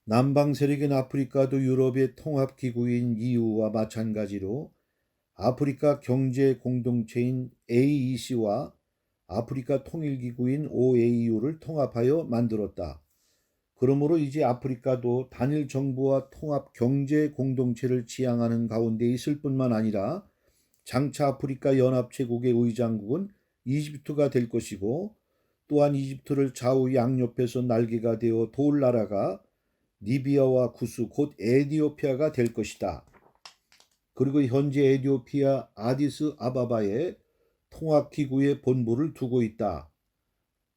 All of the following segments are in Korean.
남방 세력인 아프리카도 유럽의 통합기구인 EU와 마찬가지로 아프리카 경제 공동체인 AEC와 아프리카 통일기구인 OAU를 통합하여 만들었다. 그러므로 이제 아프리카도 단일 정부와 통합 경제 공동체를 지향하는 가운데 있을 뿐만 아니라 장차 아프리카 연합체국의 의장국은 이집트가 될 것이고, 또한 이집트를 좌우 양옆에서 날개가 되어 도울 나라가 리비아와 구스 곧 에디오피아가 될 것이다. 그리고 현재 에디오피아 아디스 아바바에 통합기구의 본부를 두고 있다.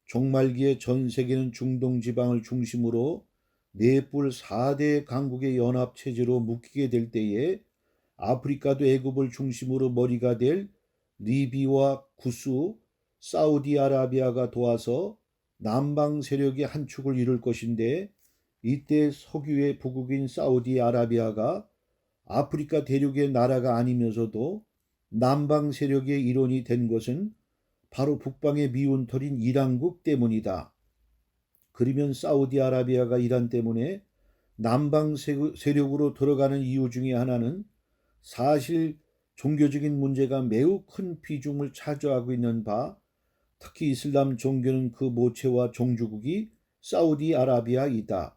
종말기에 전 세계는 중동 지방을 중심으로 넷불 4대 강국의 연합체제로 묶이게 될 때에 아프리카도 애굽을 중심으로 머리가 될 리비와 구스, 사우디아라비아가 도와서 남방 세력의 한 축을 이룰 것인데, 이때 석유의 부국인 사우디아라비아가 아프리카 대륙의 나라가 아니면서도 남방 세력의 일원이 된 것은 바로 북방의 미운털인 이란국 때문이다. 그러면 사우디아라비아가 이란 때문에 남방 세력으로 들어가는 이유 중에 하나는 사실 종교적인 문제가 매우 큰 비중을 차지하고 있는 바, 특히 이슬람 종교는 그 모체와 종주국이 사우디아라비아이다.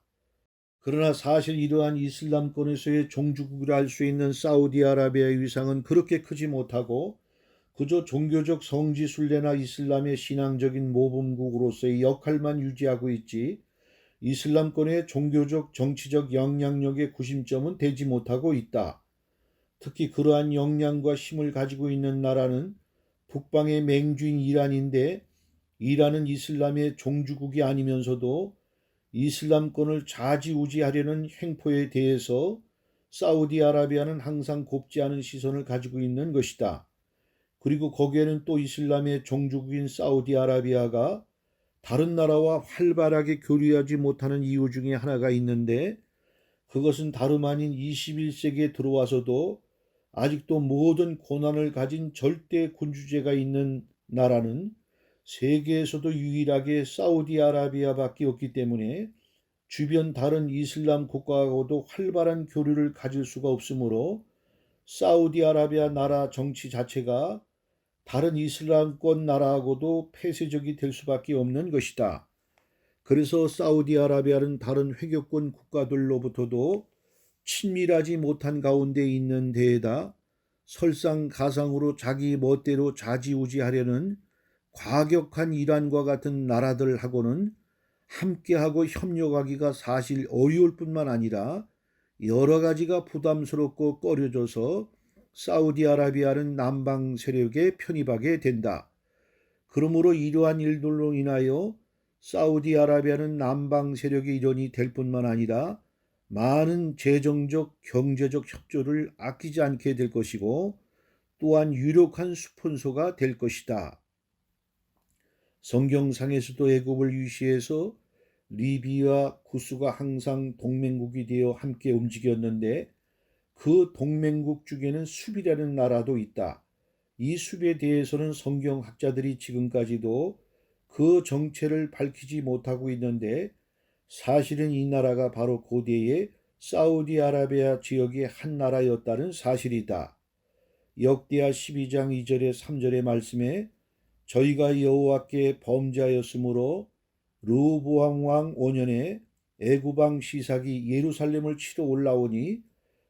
그러나 사실 이러한 이슬람권에서의 종주국이라 할 수 있는 사우디아라비아의 위상은 그렇게 크지 못하고 그저 종교적 성지 순례나 이슬람의 신앙적인 모범국으로서의 역할만 유지하고 있지, 이슬람권의 종교적 정치적 영향력의 구심점은 되지 못하고 있다. 특히 그러한 역량과 힘을 가지고 있는 나라는 북방의 맹주인 이란인데, 이란은 이슬람의 종주국이 아니면서도 이슬람권을 좌지우지하려는 횡포에 대해서 사우디아라비아는 항상 곱지 않은 시선을 가지고 있는 것이다. 그리고 거기에는 또 이슬람의 종주국인 사우디아라비아가 다른 나라와 활발하게 교류하지 못하는 이유 중에 하나가 있는데, 그것은 다름 아닌 21세기에 들어와서도 아직도 모든 고난을 가진 절대 군주제가 있는 나라는 세계에서도 유일하게 사우디아라비아밖에 없기 때문에 주변 다른 이슬람 국가하고도 활발한 교류를 가질 수가 없으므로 사우디아라비아 나라 정치 자체가 다른 이슬람권 나라하고도 폐쇄적이 될 수밖에 없는 것이다. 그래서 사우디아라비아는 다른 회교권 국가들로부터도 친밀하지 못한 가운데 있는 데에다 설상가상으로 자기 멋대로 좌지우지하려는 과격한 이란과 같은 나라들하고는 함께하고 협력하기가 사실 어려울 뿐만 아니라 여러 가지가 부담스럽고 꺼려져서 사우디아라비아는 남방 세력에 편입하게 된다. 그러므로 이러한 일들로 인하여 사우디아라비아는 남방 세력의 일원이 될 뿐만 아니라 많은 재정적, 경제적 협조를 아끼지 않게 될 것이고, 또한 유력한 스폰서가 될 것이다. 성경상에서도 애굽을 위시해서 리비아 구스가 항상 동맹국이 되어 함께 움직였는데, 그 동맹국 중에는 수비라는 나라도 있다. 이 수비에 대해서는 성경학자들이 지금까지도 그 정체를 밝히지 못하고 있는데, 사실은 이 나라가 바로 고대의 사우디아라비아 지역의 한 나라였다는 사실이다. 역대하 12장 2절에 3절의 말씀에 저희가 여호와께 범죄하였으므로 르호보암 왕 5년에 애굽 왕 시삭이 예루살렘을 치러 올라오니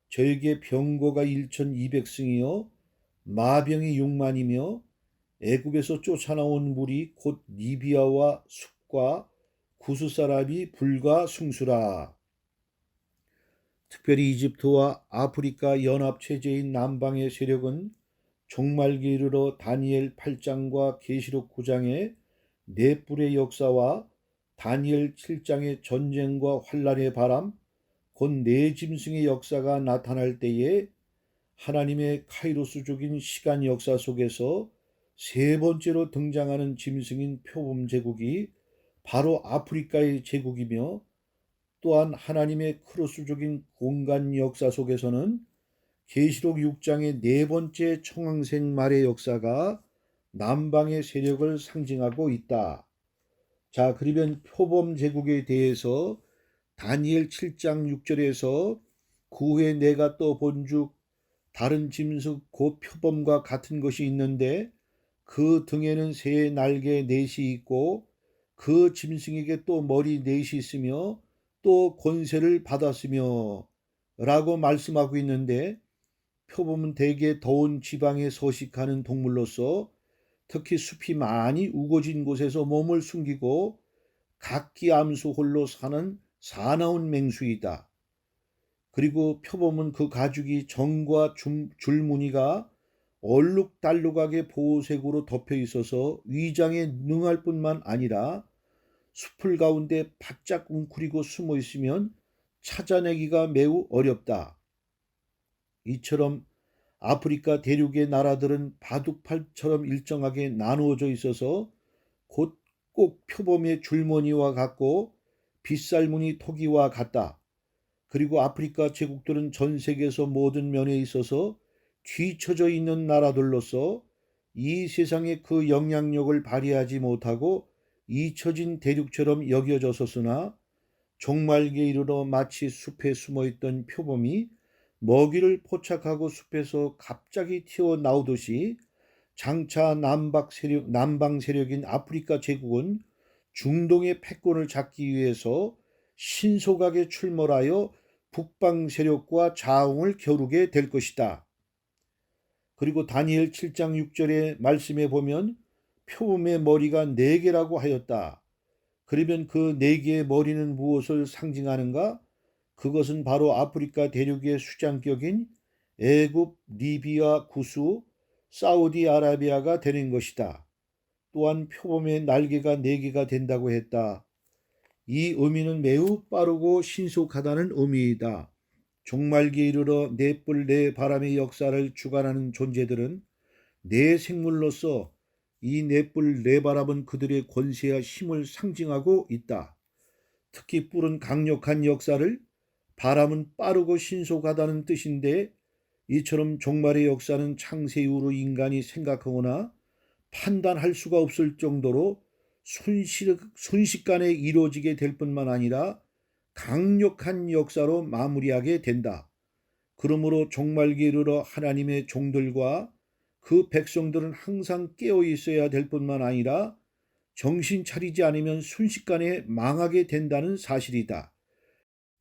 저에게 병거가 1200승이요 마병이 6만이며 애굽에서 쫓아나온 무리 곧 리비아와 숲과 구스 사람이 불과 숭수라. 특별히 이집트와 아프리카 연합체제인 남방의 세력은 종말기에 이르러 다니엘 8장과 계시록 9장의 넷불의 역사와 다니엘 7장의 전쟁과 환란의 바람, 곧 네 짐승의 역사가 나타날 때에 하나님의 카이로스적인 시간 역사 속에서 세 번째로 등장하는 짐승인 표범 제국이 바로 아프리카의 제국이며, 또한 하나님의 크로스적인 공간 역사 속에서는 계시록 6장의 네 번째 청황색 말의 역사가 남방의 세력을 상징하고 있다. 자, 그러면 표범 제국에 대해서 다니엘 7장 6절에서 그 후에 내가 또 본즉 다른 짐승 곧 표범과 같은 것이 있는데 그 등에는 새 날개 넷이 있고 그 짐승에게 또 머리 넷이 있으며 또 권세를 받았으며 라고 말씀하고 있는데, 표범은 대개 더운 지방에 서식하는 동물로서 특히 숲이 많이 우거진 곳에서 몸을 숨기고 각기 암수 홀로 사는 사나운 맹수이다. 그리고 표범은 그 가죽이 정과 줄무늬가 얼룩달룩하게 보호색으로 덮여 있어서 위장에 능할 뿐만 아니라 숲을 가운데 바짝 웅크리고 숨어 있으면 찾아내기가 매우 어렵다. 이처럼 아프리카 대륙의 나라들은 바둑판처럼 일정하게 나누어져 있어서 곧 꼭 표범의 줄무늬와 같고 빗살무늬 토기와 같다. 그리고 아프리카 제국들은 전 세계에서 모든 면에 있어서 뒤처져 있는 나라들로서 이 세상에 그 영향력을 발휘하지 못하고 잊혀진 대륙처럼 여겨졌었으나, 종말기에 이르러 마치 숲에 숨어있던 표범이 먹이를 포착하고 숲에서 갑자기 튀어나오듯이 장차 남방 세력인 아프리카 제국은 중동의 패권을 잡기 위해서 신속하게 출몰하여 북방 세력과 자웅을 겨루게 될 것이다. 그리고 다니엘 7장 6절의 말씀에 보면 표범의 머리가 4개라고 하였다. 그러면 그 4개의 머리는 무엇을 상징하는가? 그것은 바로 아프리카 대륙의 수장격인 애굽, 리비아, 구스, 사우디아라비아가 되는 것이다. 또한 표범의 날개가 4개가 된다고 했다. 이 의미는 매우 빠르고 신속하다는 의미이다. 종말기에 이르러 넷불 넷바람의 역사를 주관하는 존재들은 네 생물로서 이 넷불 넷바람은 그들의 권세와 힘을 상징하고 있다. 특히 뿔은 강력한 역사를, 바람은 빠르고 신속하다는 뜻인데, 이처럼 종말의 역사는 창세 이후로 인간이 생각하거나 판단할 수가 없을 정도로 순식간에 이루어지게 될 뿐만 아니라 강력한 역사로 마무리하게 된다. 그러므로 종말기에 이르러 하나님의 종들과 그 백성들은 항상 깨어 있어야 될 뿐만 아니라 정신 차리지 않으면 순식간에 망하게 된다는 사실이다.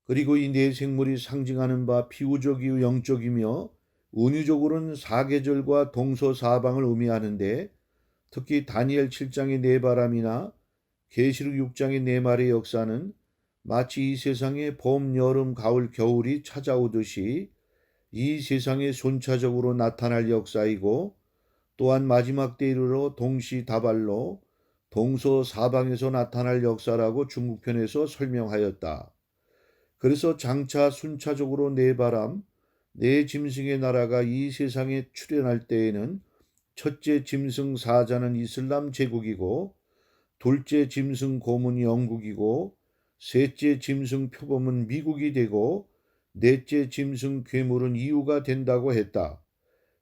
그리고 이 네 생물이 상징하는 바 비유적이요 영적이며 은유적으로는 사계절과 동서사방을 의미하는데, 특히 다니엘 7장의 네 바람이나 계시록 6장의 네 말의 역사는 마치 이 세상에 봄, 여름, 가을, 겨울이 찾아오듯이 이 세상에 순차적으로 나타날 역사이고, 또한 마지막 때 이르러 동시다발로 동서사방에서 나타날 역사라고 중국편에서 설명하였다. 그래서 장차 순차적으로 네 바람, 네 짐승의 나라가 이 세상에 출현할 때에는 첫째 짐승 사자는 이슬람 제국이고, 둘째 짐승 고문이 영국이고, 셋째 짐승 표범은 미국이 되고, 넷째 짐승 괴물은 이유가 된다고 했다.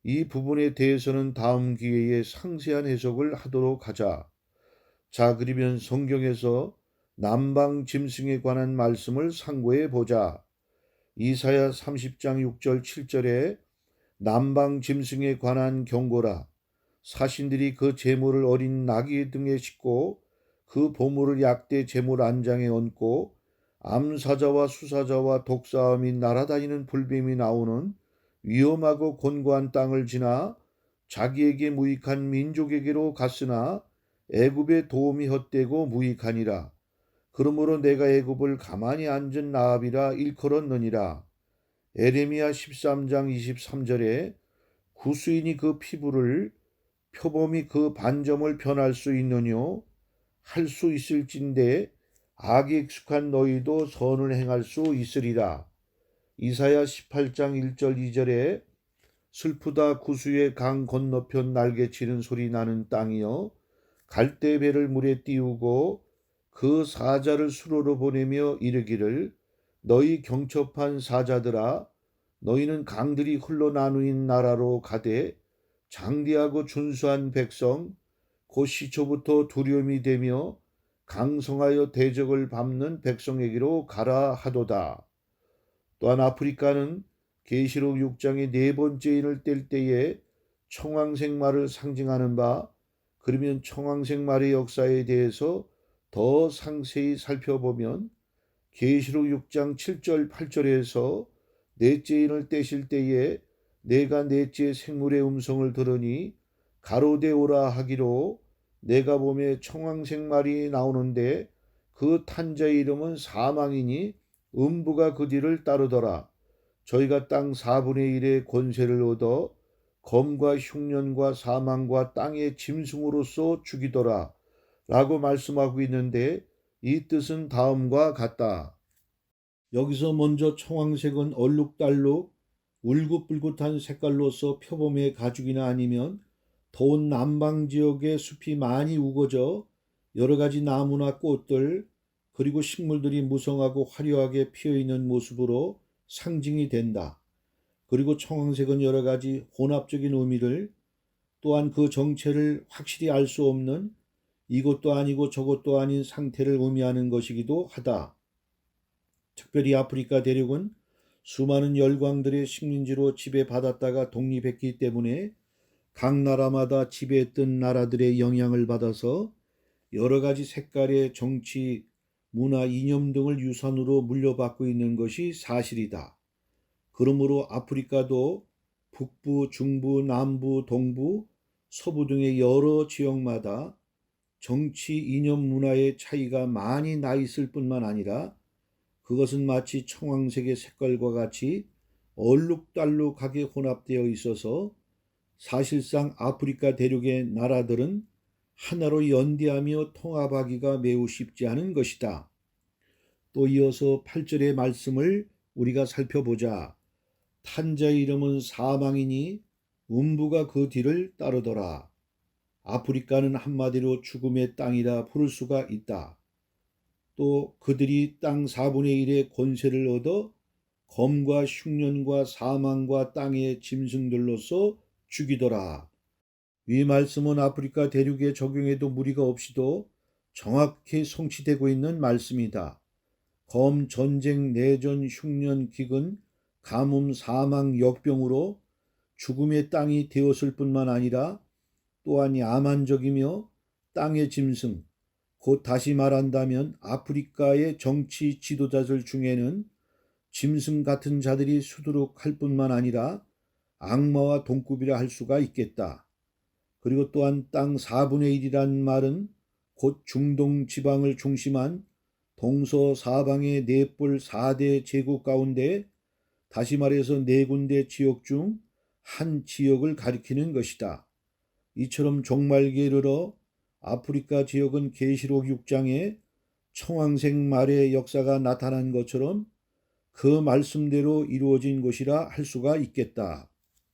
이 부분에 대해서는 다음 기회에 상세한 해석을 하도록 하자. 자, 그러면 성경에서 남방 짐승에 관한 말씀을 상고해 보자. 이사야 30장 6절 7절에 남방 짐승에 관한 경고라. 사신들이 그 제물을 어린 나귀 등에 싣고 그 보물을 약대 제물 안장에 얹고 암사자와 수사자와 독사함이 날아다니는 불뱀이 나오는 위험하고 곤고한 땅을 지나 자기에게 무익한 민족에게로 갔으나 애굽의 도움이 헛되고 무익하니라. 그러므로 내가 애굽을 가만히 앉은 나합이라 일컬었느니라. 에레미야 13장 23절에 구수인이 그 피부를, 표범이 그 반점을 변할 수 있느뇨? 할 수 있을진데 악에 익숙한 너희도 선을 행할 수 있으리라. 이사야 18장 1절 2절에 슬프다 구수의 강 건너편 날개치는 소리 나는 땅이여, 갈대배를 물에 띄우고 그 사자를 수로로 보내며 이르기를, 너희 경첩한 사자들아, 너희는 강들이 흘러나누인 나라로 가되 장대하고 준수한 백성, 곧 시초부터 두려움이 되며 강성하여 대적을 밟는 백성에게로 가라 하도다. 또한 아프리카는 계시록 6장의 네 번째 인을 뗄 때에 청황색 말을 상징하는 바, 그러면 청황색 말의 역사에 대해서 더 상세히 살펴보면 계시록 6장 7절 8절에서 넷째 인을 떼실 때에 내가 넷째 생물의 음성을 들으니 가로되오라 하기로, 내가 보매 청황색 말이 나오는데 그 탄자의 이름은 사망이니 음부가 그 뒤를 따르더라. 저희가 땅 4분의 1의 권세를 얻어 검과 흉년과 사망과 땅의 짐승으로서 죽이더라 라고 말씀하고 있는데, 이 뜻은 다음과 같다. 여기서 먼저 청황색은 얼룩달룩 울긋불긋한 색깔로서 표범의 가죽이나 아니면 더운 남방 지역의 숲이 많이 우거져 여러 가지 나무나 꽃들 그리고 식물들이 무성하고 화려하게 피어있는 모습으로 상징이 된다. 그리고 청황색은 여러 가지 혼합적인 의미를, 또한 그 정체를 확실히 알 수 없는 이것도 아니고 저것도 아닌 상태를 의미하는 것이기도 하다. 특별히 아프리카 대륙은 수많은 열강들의 식민지로 지배받았다가 독립했기 때문에 각 나라마다 지배했던 나라들의 영향을 받아서 여러 가지 색깔의 정치, 문화, 이념 등을 유산으로 물려받고 있는 것이 사실이다. 그러므로 아프리카도 북부, 중부, 남부, 동부, 서부 등의 여러 지역마다 정치, 이념, 문화의 차이가 많이 나 있을 뿐만 아니라 그것은 마치 청황색의 색깔과 같이 얼룩달룩하게 혼합되어 있어서 사실상 아프리카 대륙의 나라들은 하나로 연대하며 통합하기가 매우 쉽지 않은 것이다. 또 이어서 8절의 말씀을 우리가 살펴보자. 탄자의 이름은 사망이니 음부가 그 뒤를 따르더라. 아프리카는 한마디로 죽음의 땅이라 부를 수가 있다. 또 그들이 땅 4분의 1의 권세를 얻어 검과 흉년과 사망과 땅의 짐승들로서 죽이더라. 이 말씀은 아프리카 대륙에 적용해도 무리가 없이도 정확히 성취되고 있는 말씀이다. 검, 전쟁, 내전, 흉년, 기근, 가뭄, 사망, 역병으로 죽음의 땅이 되었을 뿐만 아니라 또한 야만적이며 땅의 짐승, 곧 다시 말한다면 아프리카의 정치 지도자들 중에는 짐승 같은 자들이 수두룩할 뿐만 아니라 악마와 동급이라 할 수가 있겠다. 그리고 또한 땅 4분의 1이란 말은 곧 중동 지방을 중심한 동서사방의 넷볼 4대 제국 가운데 다시 말해서 4군데 지역 중 한 지역을 가리키는 것이다. 이처럼 종말기에 이르러 아프리카 지역은 계시록 6장에 청황색 말의 역사가 나타난 것처럼 그 말씀대로 이루어진 것이라 할 수가 있겠다.